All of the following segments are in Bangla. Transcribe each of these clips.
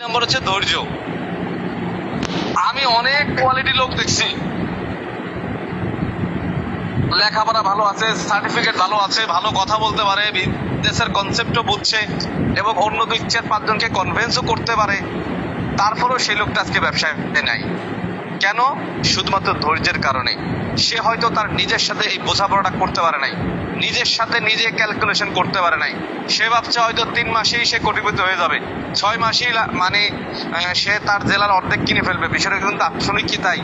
নম্বর হচ্ছে ধৈর্য। আমি অনেক কোয়ালিটি লোক দেখছি, লেখাপড়া ভালো আছে, সার্টিফিকেট ভালো আছে, ভালো কথা বলতে পারে, বিজনেসের কনসেপ্টও বুঝছে এবং অন্য 2-4-5 জনকে কনভিন্সও করতে পারে, তারপরেও সেই লোকটা আজকে ব্যবসায় নাই। কেন? শুধুমাত্র ধৈর্যের কারণে। সে হয়তো তার নিজের সাথে এই বোঝাপড়াটা করতে পারে নাই, নিজের সাথে নিজে ক্যালকুলেশন করতে পারে নাই। সে ভাবছে হয়তো 3 মাসেই সে কোটিপতি হয়ে যাবে, 6 মাসেই মানে সে তার জেলার অর্ধেক কিনে ফেলবে। বিষয়টা কিন্তু আসলে কি তাই?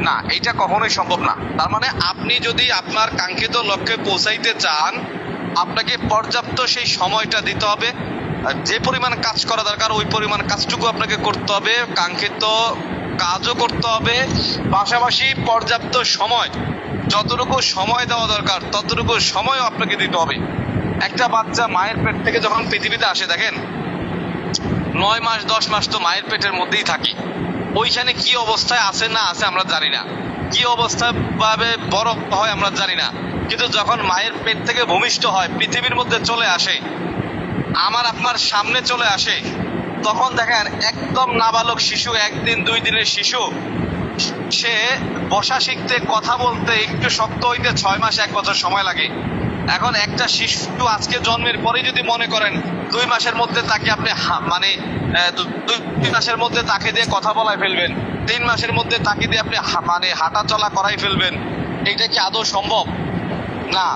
না, এটা কখনোই সম্ভব না। তার মানে আপনি যদি আপনার কাঙ্ক্ষিত লক্ষ্যে পৌঁছাইতে চান, আপনাকে পর্যাপ্ত সেই সময়টা দিতে হবে। যে পরিমাণ কাজ করা দরকার ওই পরিমাণ কাজটুকু আপনাকে করতে হবে, কাঙ্ক্ষিত কাজও করতে হবে, পাশাপাশি পর্যাপ্ত সময়, যতটুকু সময় দেওয়া দরকার ততটুকু সময়ও আপনাকে দিতে হবে। একটা বাচ্চা মায়ের পেট থেকে যখন পৃথিবীতে আসে, দেখেন 9 মাস 10 মাস তো মায়ের পেটের মধ্যেই থাকি। ওইখানে কি অবস্থায় আছে না আছে আমরা জানি না, কি অবস্থায় ভাবে বড় হয় আমরা জানি না, কিন্তু যখন মায়ের পেট থেকে ভূমিষ্ঠ হয়, পৃথিবীর মধ্যে চলে আসে, আমার আপনার সামনে চলে আসে, তখন দেখেন একদম নাবালক শিশু, 1 দিন 2 দিনের শিশু, সে বসা শিখতে, কথা বলতে একটু শক্ত হইতে 6 মাস 1 বছর সময় লাগে। এখন একটা শিশু আজকে জন্মের পরে যদি মনে করেন 2 মাসের মধ্যে তাকে আপনি মানে 2 মাসের মধ্যে তাকে দিয়ে কথা বলাই ফেলবেন, 3 মাসের মধ্যে তাকে দিয়ে আপনি মানে হাঁটা চলা করাই ফেলবেন, এটা কি আদৌ সম্ভব? না।